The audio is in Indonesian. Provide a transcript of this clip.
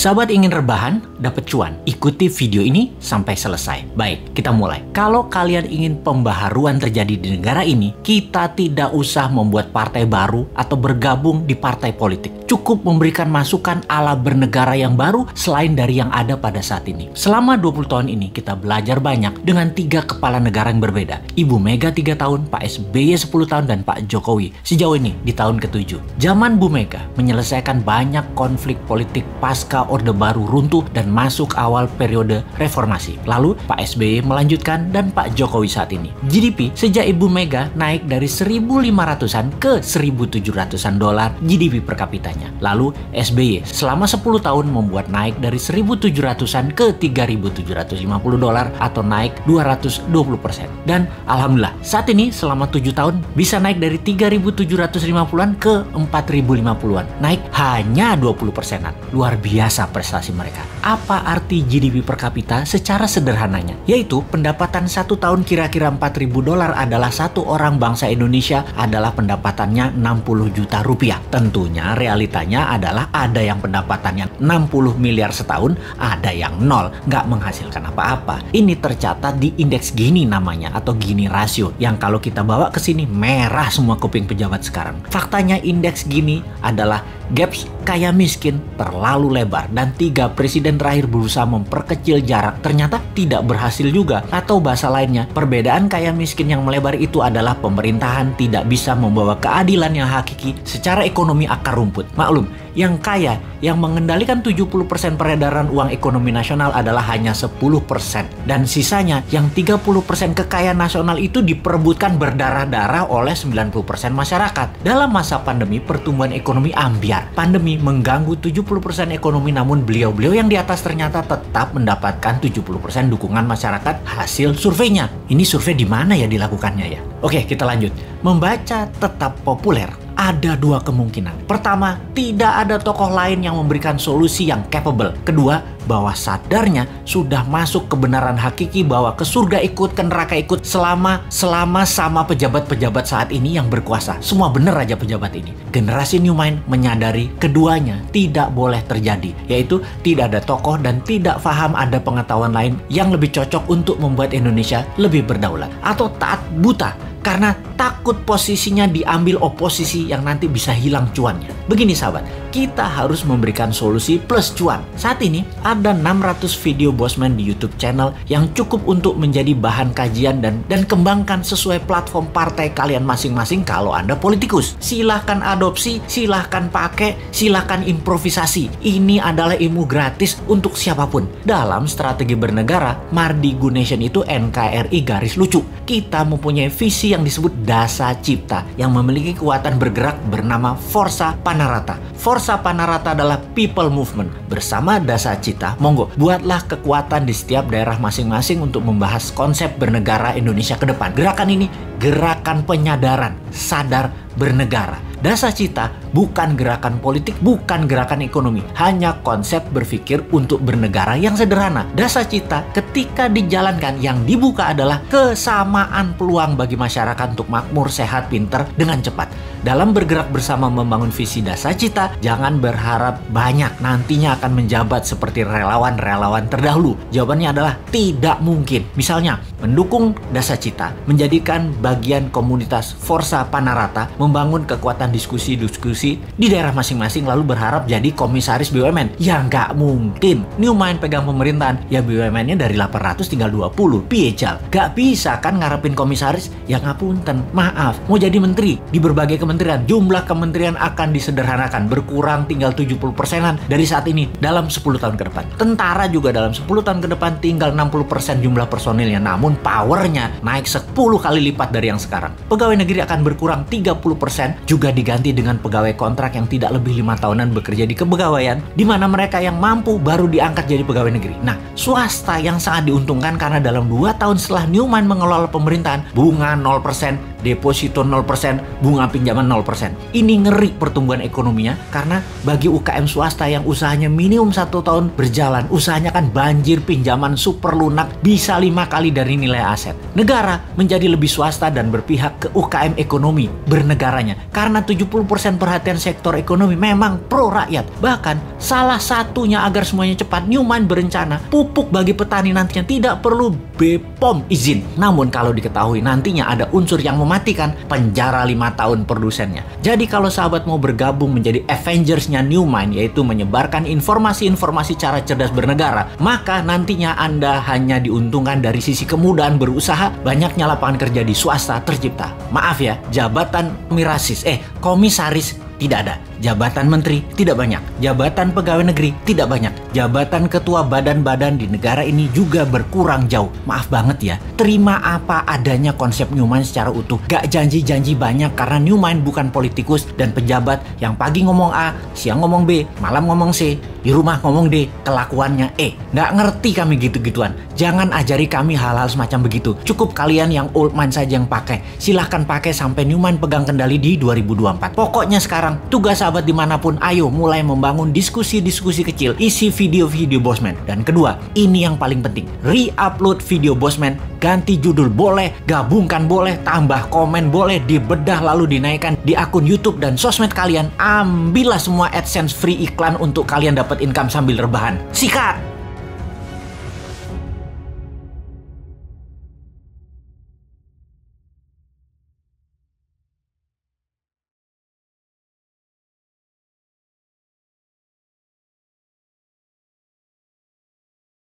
Sahabat ingin rebahan, dapat cuan? Ikuti video ini sampai selesai. Baik, kita mulai. Kalau kalian ingin pembaharuan terjadi di negara ini, kita tidak usah membuat partai baru atau bergabung di partai politik. Cukup memberikan masukan ala bernegara yang baru selain dari yang ada pada saat ini. Selama 20 tahun ini kita belajar banyak dengan 3 kepala negara yang berbeda. Ibu Mega 3 tahun, Pak SBY 10 tahun, dan Pak Jokowi sejauh ini di tahun ke-7. Zaman Bu Mega menyelesaikan banyak konflik politik pasca Orde Baru runtuh dan masuk awal periode reformasi. Lalu Pak SBY melanjutkan dan Pak Jokowi saat ini. GDP sejak Ibu Mega naik dari 1.500-an ke 1.700-an dolar GDP per kapitanya. Lalu SBY selama 10 tahun membuat naik dari 1.700-an ke 3.750 dolar atau naik 220%. Dan alhamdulillah saat ini selama 7 tahun bisa naik dari 3.750-an ke 4.050-an. Naik hanya 20%-an. Luar biasa prestasi mereka. Apa arti GDP per kapita secara sederhananya? Yaitu pendapatan 1 tahun kira-kira 4.000 dolar adalah satu orang bangsa Indonesia adalah pendapatannya 60 juta rupiah. Tentunya realitanya adalah ada yang pendapatannya 60 miliar setahun, ada yang nol, nggak menghasilkan apa-apa. Ini tercatat di indeks Gini namanya atau Gini rasio yang kalau kita bawa ke sini merah semua kuping pejabat sekarang. Faktanya indeks Gini adalah gaps kaya miskin terlalu lebar dan 3 presiden terakhir berusaha memperkecil jarak ternyata tidak berhasil juga. Atau bahasa lainnya, perbedaan kaya miskin yang melebar itu adalah pemerintahan tidak bisa membawa keadilan yang hakiki secara ekonomi akar rumput. Maklum, yang kaya yang mengendalikan 70% peredaran uang ekonomi nasional adalah hanya 10% dan sisanya yang 30% kekayaan nasional itu diperebutkan berdarah-darah oleh 90% masyarakat. Dalam masa pandemi, pertumbuhan ekonomi ambyar. Pandemi mengganggu 70% ekonomi, namun beliau-beliau yang di atas ternyata tetap mendapatkan 70% dukungan masyarakat hasil surveinya. Ini survei di mana ya dilakukannya ya? Oke, kita lanjut. Membaca tetap populer. Ada 2 kemungkinan. Pertama, tidak ada tokoh lain yang memberikan solusi yang capable. Kedua, bahwa sadarnya sudah masuk kebenaran hakiki bahwa ke surga ikut, ke neraka ikut selama sama pejabat-pejabat saat ini yang berkuasa. Semua bener aja pejabat ini. Generasi New Mind menyadari keduanya tidak boleh terjadi, yaitu tidak ada tokoh dan tidak paham ada pengetahuan lain yang lebih cocok untuk membuat Indonesia lebih berdaulat. Atau taat buta karena takut posisinya diambil oposisi yang nanti bisa hilang cuannya. Begini sahabat, kita harus memberikan solusi plus cuan. Saat ini ada 600 video Bosman di YouTube channel yang cukup untuk menjadi bahan kajian dan kembangkan sesuai platform partai kalian masing-masing kalau Anda politikus. Silahkan adopsi, silahkan pakai, silahkan improvisasi. Ini adalah ilmu gratis untuk siapapun. Dalam strategi bernegara, Mardi Gunation itu NKRI garis lucu. Kita mempunyai visi yang disebut Dasa Cipta yang memiliki kekuatan bergerak bernama Forza Panarata. Forza Panarata adalah people movement. Bersama Dasa Cipta, monggo buatlah kekuatan di setiap daerah masing-masing untuk membahas konsep bernegara Indonesia ke depan. Gerakan ini gerakan penyadaran, sadar bernegara. Dasa Cipta bukan gerakan politik, bukan gerakan ekonomi, hanya konsep berpikir untuk bernegara yang sederhana. Dasa Cipta ketika dijalankan yang dibuka adalah kesamaan peluang bagi masyarakat untuk makmur, sehat, pinter dengan cepat. Dalam bergerak bersama membangun visi Dasa Cipta, jangan berharap banyak nantinya akan menjabat seperti relawan-relawan terdahulu. Jawabannya adalah tidak mungkin. Misalnya, mendukung Dasa Cipta, menjadikan bagian komunitas Forza Panarata, membangun kekuatan diskusi-diskusi di daerah masing-masing lalu berharap jadi komisaris BUMN. Ya nggak mungkin. New Mind pegang pemerintahan, ya BUMN-nya dari 800 tinggal 20. Piejal. Gak bisa kan ngarepin komisaris? Ya ngapunten, maaf. Mau jadi menteri di berbagai kementerian, jumlah kementerian akan disederhanakan, berkurang tinggal 70%-an dari saat ini dalam 10 tahun ke depan. Tentara juga dalam 10 tahun ke depan tinggal 60% jumlah personilnya, namun powernya naik 10 kali lipat dari yang sekarang. Pegawai negeri akan berkurang 30%, juga diganti dengan pegawai kontrak yang tidak lebih 5 tahunan bekerja di kepegawaian, di mana mereka yang mampu baru diangkat jadi pegawai negeri. Nah, swasta yang sangat diuntungkan karena dalam 2 tahun setelah New Mind mengelola pemerintahan, bunga 0%, deposito 0%, bunga pinjaman 0%. Ini ngeri pertumbuhan ekonominya karena bagi UKM swasta yang usahanya minimum 1 tahun berjalan, usahanya kan banjir pinjaman super lunak bisa 5 kali dari nilai aset. Negara menjadi lebih swasta dan berpihak ke UKM ekonomi bernegaranya karena 70% perhatian sektor ekonomi memang pro rakyat. Bahkan salah satunya agar semuanya cepat, Newmine berencana pupuk bagi petani nantinya tidak perlu BPOM izin. Namun kalau diketahui nantinya ada unsur yang mematikan, penjara 5 tahun produsennya. Jadi kalau sahabat mau bergabung menjadi Avengers-nya Newmine, yaitu menyebarkan informasi-informasi cara cerdas bernegara, maka nantinya Anda hanya diuntungkan dari sisi kemudahan berusaha, banyaknya lapangan kerja di swasta tercipta. Maaf ya, jabatan komisaris tidak ada. Jabatan menteri tidak banyak. Jabatan pegawai negeri tidak banyak. Jabatan ketua badan-badan di negara ini juga berkurang jauh. Maaf banget ya. Terima apa adanya konsep Newmine secara utuh. Gak janji-janji banyak karena Newmine bukan politikus dan pejabat yang pagi ngomong A, siang ngomong B, malam ngomong C, di rumah ngomong D, kelakuannya E. Gak ngerti kami gitu-gituan. Jangan ajari kami hal-hal semacam begitu. Cukup kalian yang old mind saja yang pakai. Silahkan pakai sampai Newmine pegang kendali di 2024. Pokoknya sekarang tugas sahabat dimanapun, ayo mulai membangun diskusi-diskusi kecil, isi video-video Bosman. Dan kedua, ini yang paling penting, re-upload video Bosman, ganti judul boleh, gabungkan boleh, tambah komen boleh, dibedah lalu dinaikkan di akun YouTube dan sosmed kalian. Ambillah semua AdSense free iklan untuk kalian dapat income sambil rebahan. Sikat!